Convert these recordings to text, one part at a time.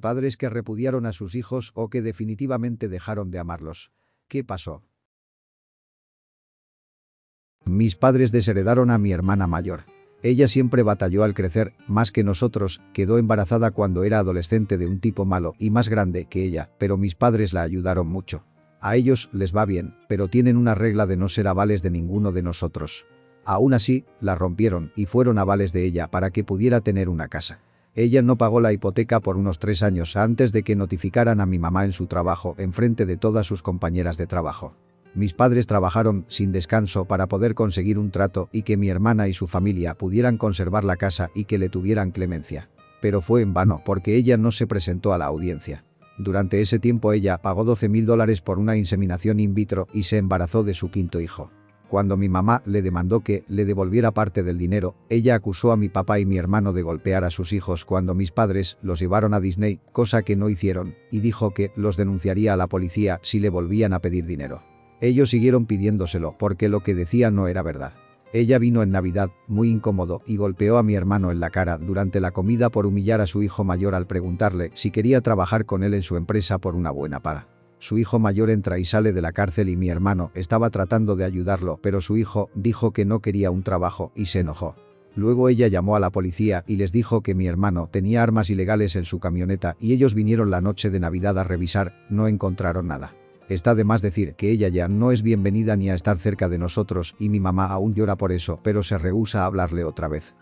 Padres que repudiaron a sus hijos o que definitivamente dejaron de amarlos. ¿Qué pasó? Mis padres desheredaron a mi hermana mayor. Ella siempre batalló al crecer, más que nosotros, quedó embarazada cuando era adolescente de un tipo malo y más grande que ella, pero mis padres la ayudaron mucho. A ellos les va bien, pero tienen una regla de no ser avales de ninguno de nosotros. Aún así, la rompieron y fueron avales de ella para que pudiera tener una casa. Ella no pagó la hipoteca por unos 3 años antes de que notificaran a mi mamá en su trabajo enfrente de todas sus compañeras de trabajo. Mis padres trabajaron sin descanso para poder conseguir un trato y que mi hermana y su familia pudieran conservar la casa y que le tuvieran clemencia. Pero fue en vano porque ella no se presentó a la audiencia. Durante ese tiempo ella pagó $12,000 por una inseminación in vitro y se embarazó de su 5º hijo. Cuando mi mamá le demandó que le devolviera parte del dinero, ella acusó a mi papá y mi hermano de golpear a sus hijos cuando mis padres los llevaron a Disney, cosa que no hicieron, y dijo que los denunciaría a la policía si le volvían a pedir dinero. Ellos siguieron pidiéndoselo porque lo que decía no era verdad. Ella vino en Navidad, muy incómodo, y golpeó a mi hermano en la cara durante la comida por humillar a su hijo mayor al preguntarle si quería trabajar con él en su empresa por una buena paga. Su hijo mayor entra y sale de la cárcel y mi hermano estaba tratando de ayudarlo, pero su hijo dijo que no quería un trabajo y se enojó. Luego ella llamó a la policía y les dijo que mi hermano tenía armas ilegales en su camioneta y ellos vinieron la noche de Navidad a revisar, no encontraron nada. Está de más decir que ella ya no es bienvenida ni a estar cerca de nosotros y mi mamá aún llora por eso, pero se rehúsa a hablarle otra vez.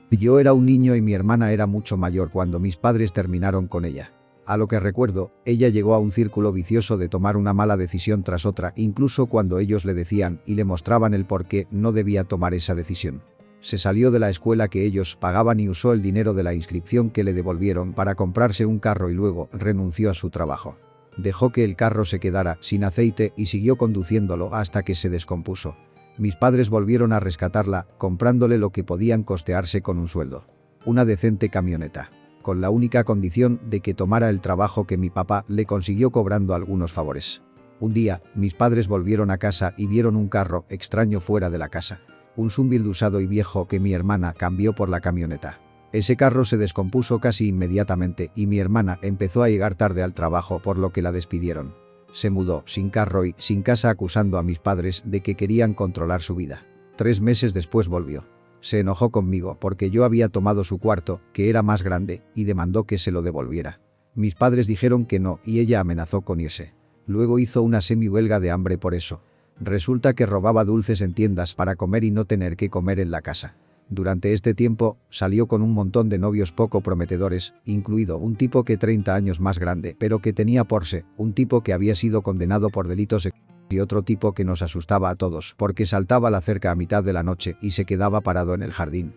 Yo era un niño y mi hermana era mucho mayor cuando mis padres terminaron con ella. A lo que recuerdo, ella llegó a un círculo vicioso de tomar una mala decisión tras otra, incluso cuando ellos le decían y le mostraban el por qué no debía tomar esa decisión. Se salió de la escuela que ellos pagaban y usó el dinero de la inscripción que le devolvieron para comprarse un carro y luego renunció a su trabajo. Dejó que el carro se quedara sin aceite y siguió conduciéndolo hasta que se descompuso. Mis padres volvieron a rescatarla, comprándole lo que podían costearse con un sueldo. Una decente camioneta. Con la única condición de que tomara el trabajo que mi papá le consiguió cobrando algunos favores. Un día, mis padres volvieron a casa y vieron un carro extraño fuera de la casa. Un Sunbeam usado y viejo que mi hermana cambió por la camioneta. Ese carro se descompuso casi inmediatamente y mi hermana empezó a llegar tarde al trabajo por lo que la despidieron. Se mudó sin carro y sin casa acusando a mis padres de que querían controlar su vida. 3 meses después volvió. Se enojó conmigo porque yo había tomado su cuarto, que era más grande, y demandó que se lo devolviera. Mis padres dijeron que no y ella amenazó con irse. Luego hizo una semi-huelga de hambre por eso. Resulta que robaba dulces en tiendas para comer y no tener que comer en la casa. Durante este tiempo, salió con un montón de novios poco prometedores, incluido un tipo que 30 años más grande pero que tenía Porsche, un tipo que había sido condenado por delitos y otro tipo que nos asustaba a todos porque saltaba la cerca a mitad de la noche y se quedaba parado en el jardín.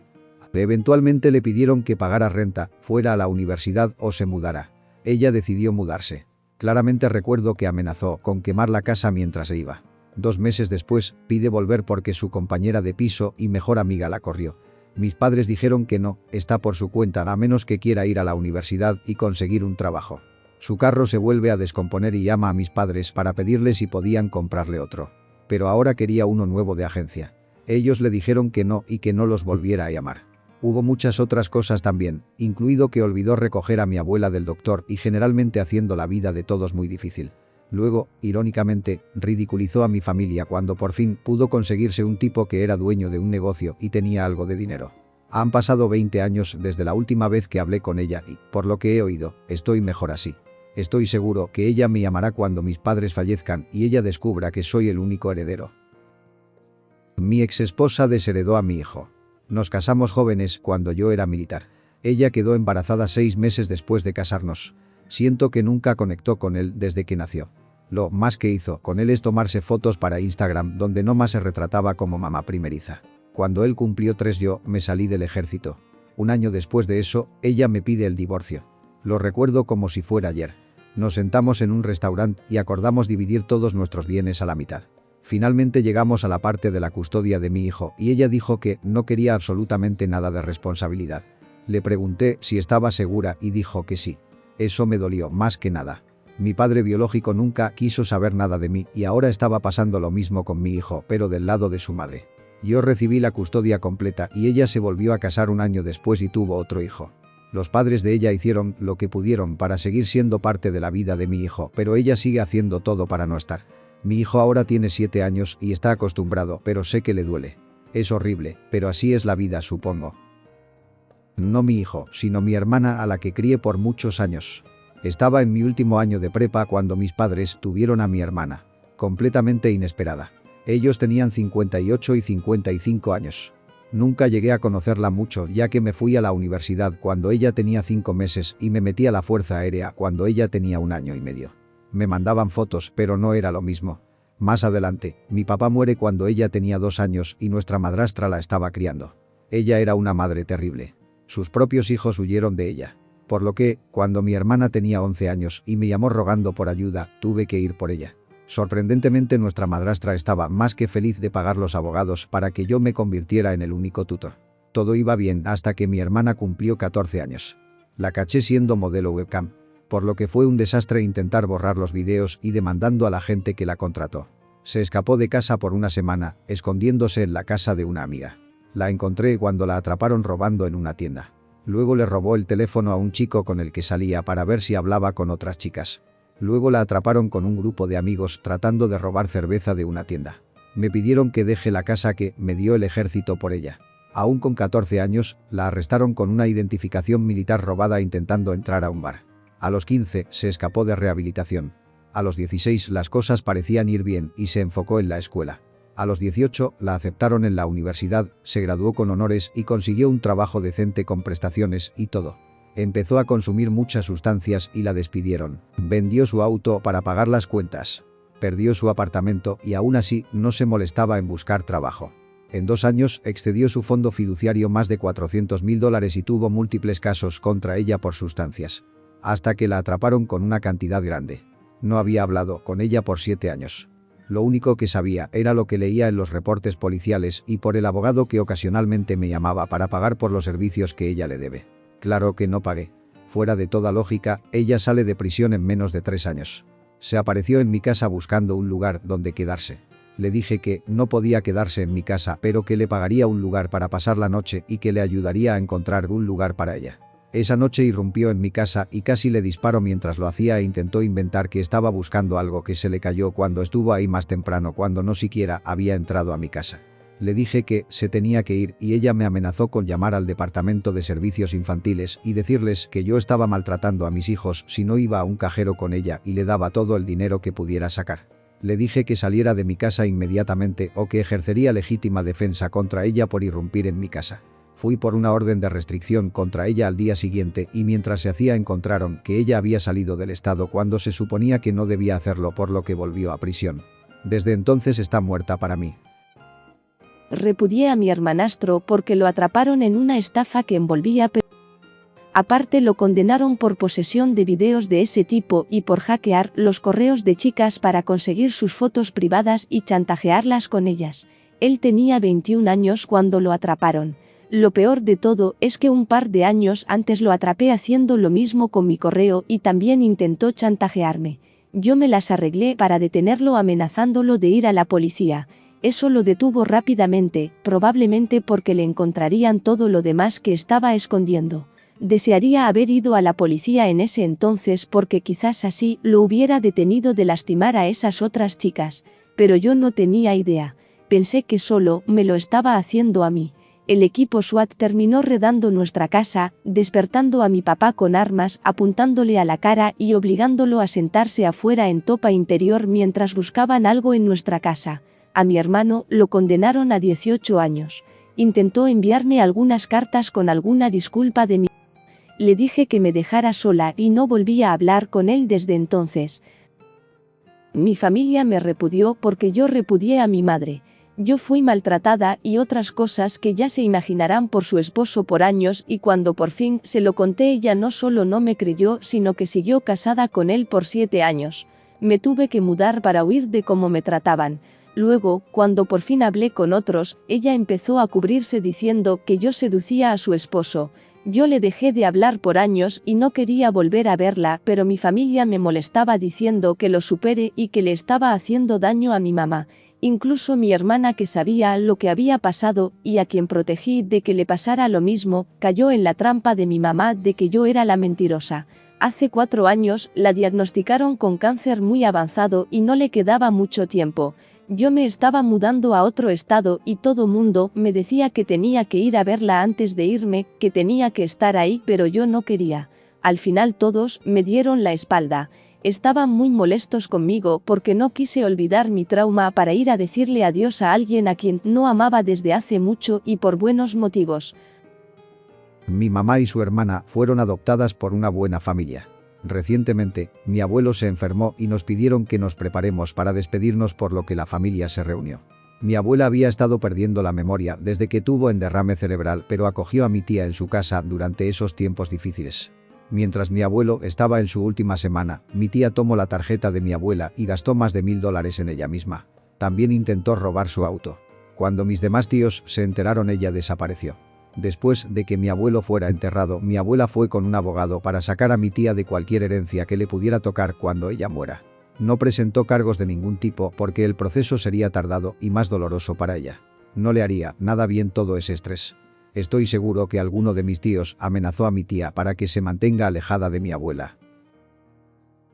Eventualmente le pidieron que pagara renta, fuera a la universidad o se mudara. Ella decidió mudarse. Claramente recuerdo que amenazó con quemar la casa mientras se iba. 2 meses después, pide volver porque su compañera de piso y mejor amiga la corrió. Mis padres dijeron que no, está por su cuenta a menos que quiera ir a la universidad y conseguir un trabajo. Su carro se vuelve a descomponer y llama a mis padres para pedirles si podían comprarle otro. Pero ahora quería uno nuevo de agencia. Ellos le dijeron que no y que no los volviera a llamar. Hubo muchas otras cosas también, incluido que olvidó recoger a mi abuela del doctor y generalmente haciendo la vida de todos muy difícil. Luego, irónicamente, ridiculizó a mi familia cuando por fin pudo conseguirse un tipo que era dueño de un negocio y tenía algo de dinero. Han pasado 20 años desde la última vez que hablé con ella y, por lo que he oído, estoy mejor así. Estoy seguro que ella me llamará cuando mis padres fallezcan y ella descubra que soy el único heredero. Mi exesposa desheredó a mi hijo. Nos casamos jóvenes cuando yo era militar. Ella quedó embarazada 6 meses después de casarnos. Siento que nunca conectó con él desde que nació. Lo más que hizo con él es tomarse fotos para Instagram donde no más se retrataba como mamá primeriza. Cuando él cumplió 3 yo me salí del ejército. Un año después de eso, ella me pide el divorcio. Lo recuerdo como si fuera ayer. Nos sentamos en un restaurante y acordamos dividir todos nuestros bienes a la mitad. Finalmente llegamos a la parte de la custodia de mi hijo y ella dijo que no quería absolutamente nada de responsabilidad. Le pregunté si estaba segura y dijo que sí. Eso me dolió más que nada. Mi padre biológico nunca quiso saber nada de mí y ahora estaba pasando lo mismo con mi hijo, pero del lado de su madre. Yo recibí la custodia completa y ella se volvió a casar un año después y tuvo otro hijo. Los padres de ella hicieron lo que pudieron para seguir siendo parte de la vida de mi hijo, pero ella sigue haciendo todo para no estar. Mi hijo ahora tiene 7 años y está acostumbrado, pero sé que le duele. Es horrible, pero así es la vida, supongo. No mi hijo, sino mi hermana, a la que crié por muchos años. Estaba en mi último año de prepa cuando mis padres tuvieron a mi hermana. Completamente inesperada. Ellos tenían 58 y 55 años. Nunca llegué a conocerla mucho, ya que me fui a la universidad cuando ella tenía 5 meses y me metí a la Fuerza Aérea cuando ella tenía 1 año y medio. Me mandaban fotos, pero no era lo mismo. Más adelante, mi papá muere cuando ella tenía 2 años y nuestra madrastra la estaba criando. Ella era una madre terrible. Sus propios hijos huyeron de ella. Por lo que, cuando mi hermana tenía 11 años y me llamó rogando por ayuda, tuve que ir por ella. Sorprendentemente, nuestra madrastra estaba más que feliz de pagar los abogados para que yo me convirtiera en el único tutor. Todo iba bien hasta que mi hermana cumplió 14 años. La caché siendo modelo webcam, por lo que fue un desastre intentar borrar los videos y demandando a la gente que la contrató. Se escapó de casa por 1 semana, escondiéndose en la casa de una amiga. La encontré cuando la atraparon robando en una tienda. Luego le robó el teléfono a un chico con el que salía para ver si hablaba con otras chicas. Luego la atraparon con un grupo de amigos tratando de robar cerveza de una tienda. Me pidieron que deje la casa que me dio el ejército por ella. Aún con 14 años, la arrestaron con una identificación militar robada intentando entrar a un bar. A los 15 se escapó de rehabilitación. A los 16 las cosas parecían ir bien y se enfocó en la escuela. A los 18 la aceptaron en la universidad, se graduó con honores y consiguió un trabajo decente con prestaciones y todo. Empezó a consumir muchas sustancias y la despidieron. Vendió su auto para pagar las cuentas. Perdió su apartamento y aún así no se molestaba en buscar trabajo. En 2 años excedió su fondo fiduciario más de $400.000 y tuvo múltiples casos contra ella por sustancias. Hasta que la atraparon con una cantidad grande. No había hablado con ella por 7 años. Lo único que sabía era lo que leía en los reportes policiales y por el abogado que ocasionalmente me llamaba para pagar por los servicios que ella le debe. Claro que no pagué. Fuera de toda lógica, ella sale de prisión en menos de 3 años. Se apareció en mi casa buscando un lugar donde quedarse. Le dije que no podía quedarse en mi casa, pero que le pagaría un lugar para pasar la noche y que le ayudaría a encontrar un lugar para ella. Esa noche irrumpió en mi casa y casi le disparó mientras lo hacía e intentó inventar que estaba buscando algo que se le cayó cuando estuvo ahí más temprano cuando no siquiera había entrado a mi casa. Le dije que se tenía que ir y ella me amenazó con llamar al departamento de servicios infantiles y decirles que yo estaba maltratando a mis hijos si no iba a un cajero con ella y le daba todo el dinero que pudiera sacar. Le dije que saliera de mi casa inmediatamente o que ejercería legítima defensa contra ella por irrumpir en mi casa. Fui por una orden de restricción contra ella al día siguiente y mientras se hacía encontraron que ella había salido del estado cuando se suponía que no debía hacerlo, por lo que volvió a prisión. Desde entonces está muerta para mí. Repudié a mi hermanastro porque lo atraparon en una estafa que envolvía. Aparte lo condenaron por posesión de videos de ese tipo y por hackear los correos de chicas para conseguir sus fotos privadas y chantajearlas con ellas. Él tenía 21 años cuando lo atraparon. Lo peor de todo es que un par de años antes lo atrapé haciendo lo mismo con mi correo y también intentó chantajearme. Yo me las arreglé para detenerlo amenazándolo de ir a la policía. Eso lo detuvo rápidamente, probablemente porque le encontrarían todo lo demás que estaba escondiendo. Desearía haber ido a la policía en ese entonces porque quizás así lo hubiera detenido de lastimar a esas otras chicas, pero yo no tenía idea. Pensé que solo me lo estaba haciendo a mí. El equipo SWAT terminó redando nuestra casa, despertando a mi papá con armas, apuntándole a la cara y obligándolo a sentarse afuera en topa interior mientras buscaban algo en nuestra casa. A mi hermano lo condenaron a 18 años. Intentó enviarme algunas cartas con alguna disculpa de mí. Le dije que me dejara sola y no volví a hablar con él desde entonces. Mi familia me repudió porque yo repudié a mi madre. Yo fui maltratada y otras cosas que ya se imaginarán por su esposo por años, y cuando por fin se lo conté ella no solo no me creyó sino que siguió casada con él por 7 años. Me tuve que mudar para huir de cómo me trataban. Luego, cuando por fin hablé con otros, ella empezó a cubrirse diciendo que yo seducía a su esposo. Yo le dejé de hablar por años y no quería volver a verla, pero mi familia me molestaba diciendo que lo supere y que le estaba haciendo daño a mi mamá. Incluso mi hermana, que sabía lo que había pasado y a quien protegí de que le pasara lo mismo, cayó en la trampa de mi mamá de que yo era la mentirosa. Hace 4 años la diagnosticaron con cáncer muy avanzado y no le quedaba mucho tiempo. Yo me estaba mudando a otro estado y todo mundo me decía que tenía que ir a verla antes de irme, que tenía que estar ahí, pero yo no quería. Al final todos me dieron la espalda. Estaban muy molestos conmigo porque no quise olvidar mi trauma para ir a decirle adiós a alguien a quien no amaba desde hace mucho y por buenos motivos. Mi mamá y su hermana fueron adoptadas por una buena familia. Recientemente, mi abuelo se enfermó y nos pidieron que nos preparemos para despedirnos, por lo que la familia se reunió. Mi abuela había estado perdiendo la memoria desde que tuvo un derrame cerebral, pero acogió a mi tía en su casa durante esos tiempos difíciles. Mientras mi abuelo estaba en su última semana, mi tía tomó la tarjeta de mi abuela y gastó más de $1000 en ella misma. También intentó robar su auto. Cuando mis demás tíos se enteraron, ella desapareció. Después de que mi abuelo fuera enterrado, mi abuela fue con un abogado para sacar a mi tía de cualquier herencia que le pudiera tocar cuando ella muera. No presentó cargos de ningún tipo porque el proceso sería tardado y más doloroso para ella. No le haría nada bien todo ese estrés. Estoy seguro que alguno de mis tíos amenazó a mi tía para que se mantenga alejada de mi abuela.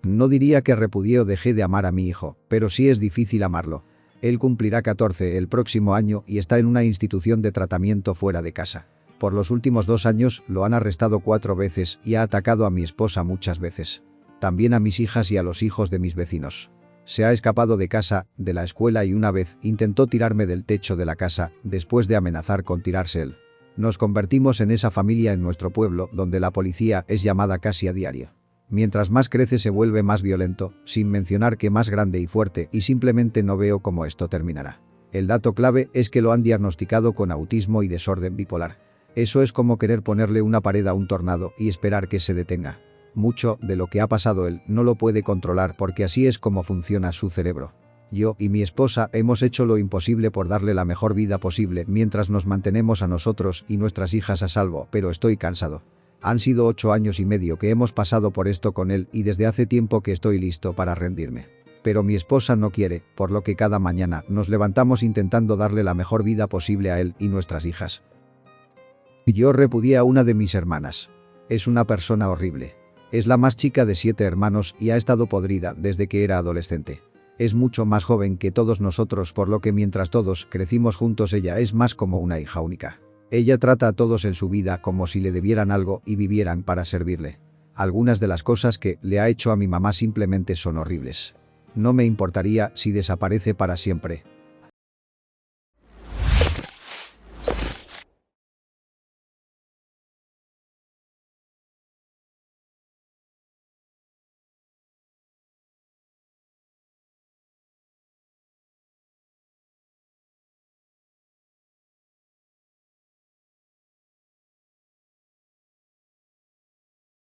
No diría que repudié o dejé de amar a mi hijo, pero sí es difícil amarlo. Él cumplirá 14 el próximo año y está en una institución de tratamiento fuera de casa. Por los últimos 2 años lo han arrestado 4 veces y ha atacado a mi esposa muchas veces. También a mis hijas y a los hijos de mis vecinos. Se ha escapado de casa, de la escuela, y una vez intentó tirarme del techo de la casa después de amenazar con tirarse él. Nos convertimos en esa familia en nuestro pueblo donde la policía es llamada casi a diario. Mientras más crece se vuelve más violento, sin mencionar que más grande y fuerte, y simplemente no veo cómo esto terminará. El dato clave es que lo han diagnosticado con autismo y desorden bipolar. Eso es como querer ponerle una pared a un tornado y esperar que se detenga. Mucho de lo que ha pasado él no lo puede controlar porque así es como funciona su cerebro. Yo y mi esposa hemos hecho lo imposible por darle la mejor vida posible mientras nos mantenemos a nosotros y nuestras hijas a salvo, pero estoy cansado. Han sido 8 años y medio que hemos pasado por esto con él y desde hace tiempo que estoy listo para rendirme. Pero mi esposa no quiere, por lo que cada mañana nos levantamos intentando darle la mejor vida posible a él y nuestras hijas. Yo repudié a una de mis hermanas. Es una persona horrible. Es la más chica de 7 hermanos y ha estado podrida desde que era adolescente. Es mucho más joven que todos nosotros, por lo que mientras todos crecimos juntos ella es más como una hija única. Ella trata a todos en su vida como si le debieran algo y vivieran para servirle. Algunas de las cosas que le ha hecho a mi mamá simplemente son horribles. No me importaría si desaparece para siempre,